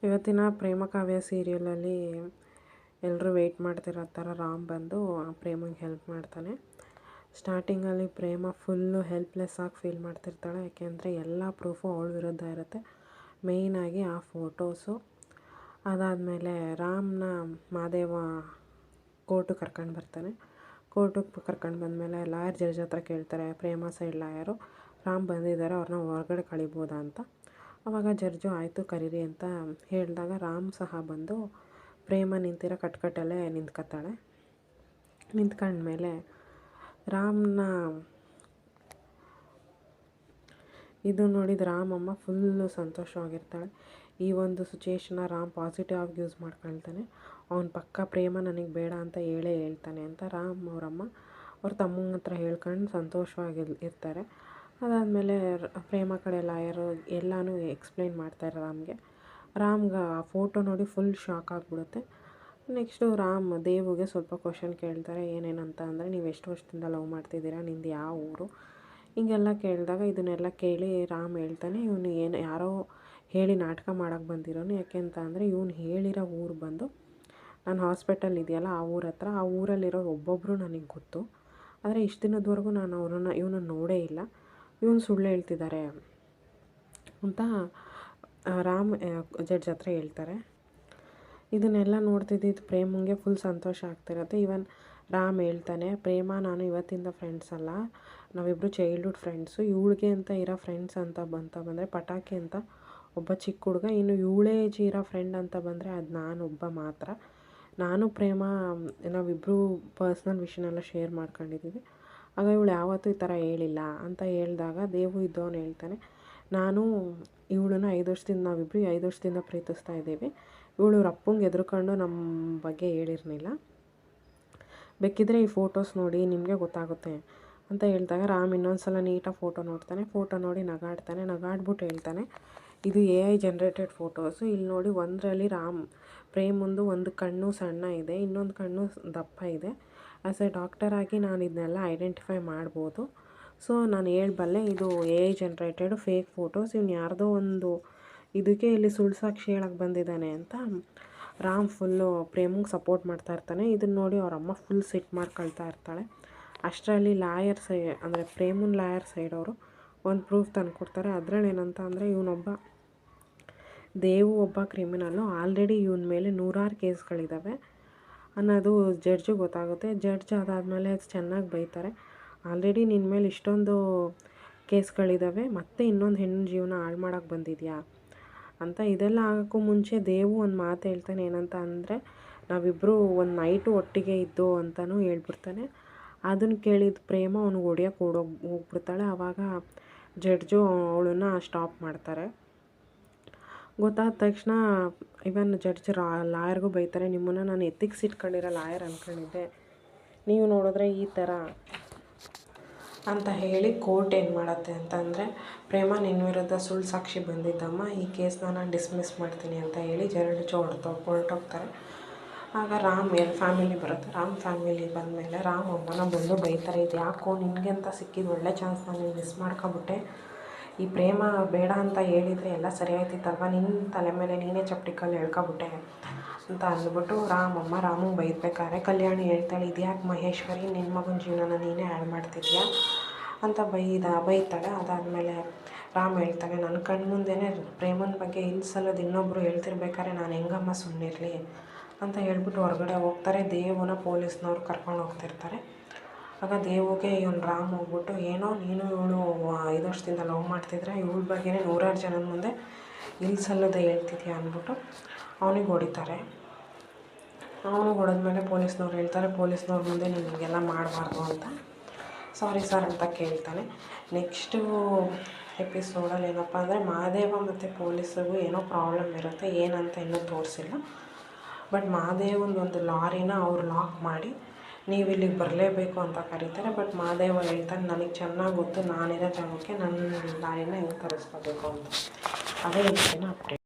ಇವತ್ತಿನ ಪ್ರೇಮ ಕಾವ್ಯ ಸೀರಿಯಲಲ್ಲಿ ಎಲ್ಲರೂ ವೆಯ್ಟ್ ಮಾಡ್ತಿರೋ ಥರ ರಾಮ್ ಬಂದು ಪ್ರೇಮಗೆ ಹೆಲ್ಪ್ ಮಾಡ್ತಾನೆ. ಸ್ಟಾರ್ಟಿಂಗಲ್ಲಿ ಪ್ರೇಮ ಫುಲ್ಲು ಹೆಲ್ಪ್ಲೆಸ್ ಆಗಿ ಫೀಲ್ ಮಾಡ್ತಿರ್ತಾಳೆ. ಯಾಕೆಂದರೆ ಎಲ್ಲ ಪ್ರೂಫು ಅವಳ ವಿರುದ್ಧ ಇರುತ್ತೆ, ಮೇಯ್ನಾಗಿ ಆ ಫೋಟೋಸು. ಅದಾದಮೇಲೆ ರಾಮ್ನ ಮಾದೇವ ಕೋರ್ಟಿಗೆ ಕರ್ಕೊಂಡು ಬರ್ತಾನೆ. ಕೋರ್ಟಿಗೆ ಕರ್ಕೊಂಡು ಬಂದಮೇಲೆ ಲಾಯರ್ ಜಡ್ಜ್ ಹತ್ರ ಕೇಳ್ತಾರೆ, ಪ್ರೇಮ ಸೈಡ್ ಲಾಯರು ರಾಮ್ ಬಂದಿದ್ದಾರೆ, ಅವ್ರನ್ನ ಹೊರಗಡೆ ಕಳಿಬೋದಾ ಅಂತ. ಆವಾಗ ಜಡ್ಜು ಆಯಿತು ಕರೀರಿ ಅಂತ ಹೇಳಿದಾಗ ರಾಮ್ ಸಹ ಬಂದು ಪ್ರೇಮ ನಿಂತಿರೋ ಕಟ್ಕಟ್ಟಲ್ಲೇ ನಿಂತ್ಕೊತಾಳೆ. ನಿಂತ್ಕೊಂಡ್ಮೇಲೆ ರಾಮ್ನ ಇದು ನೋಡಿದ ರಾಮಮ್ಮ ಫುಲ್ಲು ಸಂತೋಷವಾಗಿರ್ತಾಳೆ. ಈ ಒಂದು ಸಿಚುಯೇಷನ್ನ ರಾಮ್ ಪಾಸಿಟಿವ್ ಆಗಿ ಯೂಸ್ ಮಾಡ್ಕೊಳ್ತಾನೆ. ಅವ್ನ ಪಕ್ಕ ಪ್ರೇಮ ನನಗೆ ಬೇಡ ಅಂತ ಹೇಳ್ತಾನೆ ಅಂತ ರಾಮ್ ಅವರಮ್ಮ ಅವ್ರ ತಮ್ಮನ ಹತ್ರ ಹೇಳ್ಕೊಂಡು ಸಂತೋಷವಾಗಿ ಇರ್ತಾರೆ. ಅದಾದಮೇಲೆ ಪ್ರೇಮ ಕಡೆ ಲಾಯರು ಎಲ್ಲನೂ ಎಕ್ಸ್ಪ್ಲೈನ್ ಮಾಡ್ತಾರೆ ರಾಮ್ಗೆ ಆ ಫೋಟೋ ನೋಡಿ ಫುಲ್ ಶಾಕ್ ಆಗಿಬಿಡುತ್ತೆ. ನೆಕ್ಸ್ಟು ರಾಮ್ ದೇವುಗೆ ಸ್ವಲ್ಪ ಕ್ವಶನ್ ಕೇಳ್ತಾರೆ. ಏನೇನಂತ ಅಂದರೆ, ನೀವು ಎಷ್ಟು ವರ್ಷದಿಂದ ಲವ್ ಮಾಡ್ತಿದ್ದೀರಾ, ನಿಂದು ಯಾವ ಊರು, ಹಿಂಗೆಲ್ಲ ಕೇಳಿದಾಗ ಇದನ್ನೆಲ್ಲ ಕೇಳಿ ರಾಮ್ ಹೇಳ್ತಾನೆ, ಇವನು ಯಾರೋ ಹೇಳಿ ನಾಟಕ ಮಾಡೋಕ್ಕೆ ಬಂದಿರೋನು. ಯಾಕೆಂತ ಅಂದರೆ ಇವನು ಹೇಳಿರೋ ಊರು ಬಂದು ನಾನು ಹಾಸ್ಪಿಟಲ್ ಇದೆಯಲ್ಲ ಆ ಊರ ಹತ್ರ, ಆ ಊರಲ್ಲಿರೋ ಒಬ್ಬೊಬ್ಬರು ನನಗೆ ಗೊತ್ತು. ಆದರೆ ಇಷ್ಟು ದಿನದವರೆಗೂ ನಾನು ಇವನನ್ನು ನೋಡೇ ಇಲ್ಲ, ಇವನು ಸುಳ್ಳು ಹೇಳ್ತಿದ್ದಾರೆ ಅಂತ ರಾಮ್ ಜಡ್ಜ್ ಹತ್ರ ಹೇಳ್ತಾರೆ. ಇದನ್ನೆಲ್ಲ ನೋಡ್ತಿದ್ದಿದ್ದು ಪ್ರೇಮಂಗೆ ಫುಲ್ ಸಂತೋಷ ಆಗ್ತಿರುತ್ತೆ. ಇವನ್ ರಾಮ್ ಹೇಳ್ತಾನೆ, ಪ್ರೇಮ ನಾನು ಇವತ್ತಿಂದ ಫ್ರೆಂಡ್ಸ್ ಅಲ್ಲ, ನಾವಿಬ್ಬರು ಚೈಲ್ಡ್ಹುಡ್ ಫ್ರೆಂಡ್ಸು. ಇವಳಿಗೆ ಅಂತ ಇರೋ ಫ್ರೆಂಡ್ಸ್ ಅಂತ ಬಂದರೆ ಪಟಾಕಿ ಅಂತ ಒಬ್ಬ ಚಿಕ್ಕ ಹುಡುಗ, ಇನ್ನು ಇವಳೇ ಏಜ್ ಇರೋ ಫ್ರೆಂಡ್ ಅಂತ ಬಂದರೆ ಅದು ನಾನೊಬ್ಬ ಮಾತ್ರ. ನಾನು ಪ್ರೇಮ ನಾವಿಬ್ಬರು ಪರ್ಸ್ನಲ್ ವಿಷಯನೆಲ್ಲ ಶೇರ್ ಮಾಡ್ಕೊಂಡಿದ್ದೀವಿ. ಆಗ ಇವಳು ಯಾವತ್ತೂ ಈ ಥರ ಹೇಳಿಲ್ಲ ಅಂತ ಹೇಳಿದಾಗ ದೇವು ಇದ್ದವನು ಹೇಳ್ತಾನೆ, ನಾನು ಇವಳನ್ನ 5 ವರ್ಷದಿಂದ ನಾವಿಬ್ಬರು 5 ವರ್ಷದಿಂದ ಪ್ರೀತಿಸ್ತಾ ಇದ್ದೀವಿ. ಇವಳು ಅಪ್ಪಂಗೆ ಎದುರುಕೊಂಡು ನಮ್ಮ ಬಗ್ಗೆ ಹೇಳಿರಲಿಲ್ಲ. ಬೇಕಿದ್ರೆ ಈ ಫೋಟೋಸ್ ನೋಡಿ ನಿಮಗೆ ಗೊತ್ತಾಗುತ್ತೆ ಅಂತ ಹೇಳಿದಾಗ ರಾಮ್ ಇನ್ನೊಂದು ಸಲ ನೀಟಾಗಿ ಫೋಟೋ ನೋಡ್ತಾನೆ. ಫೋಟೋ ನೋಡಿ ನಗಾಡ್ಬಿಟ್ಟು ಹೇಳ್ತಾನೆ, ಇದು AI ಜನ್ರೇಟೆಡ್ ಫೋಟೋಸು. ಇಲ್ಲಿ ನೋಡಿ, ಒಂದರಲ್ಲಿ ಪ್ರೇಮಂದು ಒಂದು ಕಣ್ಣು ಸಣ್ಣ ಇದೆ, ಇನ್ನೊಂದು ಕಣ್ಣು ದಪ್ಪ ಇದೆ. ಆ್ಯಸ್ ಎ ಡಾಕ್ಟರ್ ಆಗಿ ನಾನು ಇದನ್ನೆಲ್ಲ ಐಡೆಂಟಿಫೈ ಮಾಡ್ಬೋದು. ಸೊ ನಾನು ಹೇಳಬಲ್ಲೆ, ಇದು AI ಜನ್ರೇಟೆಡ್ ಫೇಕ್ ಫೋಟೋಸ್. ಇವ್ನು ಯಾರ್ದೋ ಒಂದು ಇದಕ್ಕೆ ಇಲ್ಲಿ ಸುಳ್ಳು ಸಾಕ್ಷಿ ಹೇಳಕ್ಕೆ ಬಂದಿದ್ದಾನೆ ಅಂತ ರಾಮ್ ಫುಲ್ಲು ಪ್ರೇಮಗೆ ಸಪೋರ್ಟ್ ಮಾಡ್ತಾ ಇರ್ತಾನೆ. ಇದನ್ನು ನೋಡಿ ಅವರಮ್ಮ ಫುಲ್ ಸಿಟ್ಟು ಮಾಡ್ಕೊಳ್ತಾ ಇರ್ತಾಳೆ. ಅಷ್ಟರಲ್ಲಿ ಲಾಯರ್ ಅಂದರೆ ಪ್ರೇಮನ್ ಲಾಯರ್ ಸೈಡವರು ಒಂದು ಪ್ರೂಫ್ ತಂದು ಕೊಡ್ತಾರೆ. ಅದರಲ್ಲಿ ಏನಂತ ಅಂದರೆ, ದೇವು ಒಬ್ಬ ಕ್ರಿಮಿನಲ್ಲು, ಆಲ್ರೆಡಿ ಇವನ ಮೇಲೆ 100 ಕೇಸ್ಗಳಿದ್ದಾವೆ ಅನ್ನೋದು ಜಡ್ಜಿಗೆ ಗೊತ್ತಾಗುತ್ತೆ. ಜಡ್ಜ್ ಅದಾದಮೇಲೆ ಚೆನ್ನಾಗಿ ಬೈತಾರೆ, ಆಲ್ರೆಡಿ ನಿನ್ನ ಮೇಲೆ ಇಷ್ಟೊಂದು ಕೇಸ್ಗಳಿದ್ದಾವೆ, ಮತ್ತೆ ಇನ್ನೊಂದು ಹೆಣ್ಣು ಜೀವನ ಹಾಳು ಮಾಡೋಕ್ಕೆ ಬಂದಿದೆಯಾ ಅಂತ. ಇದೆಲ್ಲ ಆಗೋಕ್ಕೂ ಮುಂಚೆ ದೇವು ಒಂದು ಮಾತು ಹೇಳ್ತಾನೆ. ಏನಂತ ಅಂದರೆ, ನಾವಿಬ್ಬರು ಒಂದು ನೈಟು ಒಟ್ಟಿಗೆ ಇದ್ದು ಅಂತಲೂ ಹೇಳ್ಬಿಡ್ತಾನೆ. ಅದನ್ನು ಕೇಳಿದ ಪ್ರೇಮ ಅವ್ನಿಗೆ ಹೊಡಿಯೋಕ್ಕೆ ಹೋಗ್ಬಿಡ್ತಾಳೆ. ಆವಾಗ ಜಡ್ಜು ಅವಳನ್ನು ಸ್ಟಾಪ್ ಮಾಡ್ತಾರೆ. ಗೊತ್ತಾದ ತಕ್ಷಣ ಇವನ್ ಜಡ್ಜ್ ಲಾಯರ್ಗೂ ಬೈತಾರೆ, ನಿಮ್ಮನ್ನು ನಾನು ಎತ್ತಿಕ್ಸ್ ಇಟ್ಕೊಂಡಿರೋ ಲಾಯರ್ ಅಂದ್ಕೊಂಡಿದ್ದೆ, ನೀವು ನೋಡಿದ್ರೆ ಈ ಥರ ಅಂತ ಹೇಳಿ ಕೋರ್ಟ್ ಏನು ಮಾಡುತ್ತೆ ಅಂತಂದರೆ, ಪ್ರೇಮ ನಿನ್ನ ವಿರುದ್ಧ ಸುಳ್ಳು ಸಾಕ್ಷಿ ಬಂದಿದ್ದಮ್ಮ, ಈ ಕೇಸ್ನ ನಾನು ಡಿಸ್ಮಿಸ್ ಮಾಡ್ತೀನಿ ಅಂತ ಹೇಳಿ ಜಡ್ಜ್ ಹೊರಟೋಗ್ತಾರೆ. ಆಗ ರಾಮ್ ಫ್ಯಾಮಿಲಿ ಬರುತ್ತೆ. ರಾಮ್ ಫ್ಯಾಮಿಲಿ ಬಂದಮೇಲೆ ರಾಮ್ ಅಮ್ಮನ ಬಂದು ಬೈತಾರೆ, ಇದು ಯಾಕೋ ನಿನಗೆ ಅಂತ ಸಿಕ್ಕಿದ್ದು ಒಳ್ಳೆ ಚಾನ್ಸ್ ನಾನು ಮಿಸ್ ಮಾಡ್ಕೊಬಿಟ್ಟೆ, ಈ ಪ್ರೇಮ ಬೇಡ ಅಂತ ಹೇಳಿದರೆ ಎಲ್ಲ ಸರಿ ಆಯ್ತಿತ್ತಲ್ವ, ನಿನ್ನ ತಲೆ ಮೇಲೆ ನೀನೇ ಚಪ್ಪಟಿ ಕಲ್ಲು ಎಳ್ಕೊಬಿಟ್ಟೆ ಅಂತ ಅಂದ್ಬಿಟ್ಟು ರಾಮಂಗೆ ಬೈಬೇಕಾದ್ರೆ ಕಲ್ಯಾಣಿ ಹೇಳ್ತಾಳೆ, ಇದ್ಯಾಕೆ ಮಹೇಶ್ವರಿ, ನಿನ್ನ ಮಗನ ಜೀವನನ ನೀನೇ ಹಾಳು ಮಾಡ್ತಿದ್ಯಾ ಅಂತ ಬೈತಾಳೆ. ಅದಾದಮೇಲೆ ರಾಮ್ ಹೇಳ್ತಾನೆ, ನನ್ನ ಕಣ್ಮುಂದೆನೇ ಪ್ರೇಮನ ಬಗ್ಗೆ ಇಲ್ಸಲ್ಲೋದು ಇನ್ನೊಬ್ಬರು ಹೇಳ್ತಿರ್ಬೇಕಾದ್ರೆ ನಾನು ಹೆಂಗಮ್ಮ ಸುಮ್ಮನಿರಲಿ ಅಂತ ಹೇಳ್ಬಿಟ್ಟು ಹೊರಗಡೆ ಹೋಗ್ತಾರೆ. ದೇವನ ಪೊಲೀಸ್ನವ್ರು ಕರ್ಕೊಂಡು ಹೋಗ್ತಿರ್ತಾರೆ. ಆಗ ದೇವುಗೆ ಇವನು ರಾಮ್ ಹೋಗ್ಬಿಟ್ಟು, ಏನೋ ನೀನು ಇವಳು 5 ವರ್ಷದಿಂದ ಲವ್ ಮಾಡ್ತಿದ್ರೆ ಇವಳ ಬಗ್ಗೆನೇ 100 ಜನದ ಮುಂದೆ ಇಲ್ಸಲ್ಲದೆ ಹೇಳ್ತಿದ್ಯಾ ಅಂದ್ಬಿಟ್ಟು ಅವನಿಗೆ ಹೊಡಿತಾರೆ. ಅವನಿಗೆ ಹೊಡೆದ್ಮೇಲೆ ಪೊಲೀಸ್ನವ್ರು ಹೇಳ್ತಾರೆ, ಪೊಲೀಸ್ನವ್ರ ಮುಂದೆ ನೀನು ಹಿಂಗೆಲ್ಲ ಮಾಡಬಾರ್ದು ಅಂತ. ಸಾರಿ ಸರ್ ಅಂತ ಕೇಳ್ತಾನೆ. ನೆಕ್ಸ್ಟು ಎಪಿಸೋಡಲ್ಲಿ ಏನಪ್ಪ ಅಂದರೆ, ಮಹಾದೇವ ಮತ್ತು ಪೊಲೀಸರಿಗೂ ಏನೋ ಪ್ರಾಬ್ಲಮ್ ಇರುತ್ತೆ, ಏನಂತ ಇನ್ನೂ ತೋರಿಸಿಲ್ಲ. ಬಟ್ ಮಹಾದೇವಂದು ಲಾರಿನ ಅವ್ರು ಲಾಕ್ ಮಾಡಿ ನೀವು ಇಲ್ಲಿಗೆ ಬರಲೇಬೇಕು ಅಂತ ಕರೀತಾರೆ. ಬಟ್ ಮಹಾದೇವ ಹೇಳ್ತಾನೆ, ನನಗೆ ಚೆನ್ನಾಗಿ ಗೊತ್ತು ನಾನಿರೋ ಜಾಗಕ್ಕೆ ನನ್ನ ಲಾರಿನ ಹೆಂಗೆ ತರಿಸ್ಕೋಬೇಕು ಅಂತ. ಅದೇ ಇವತ್ತಿನ ಅಪ್ಡೇಟ್.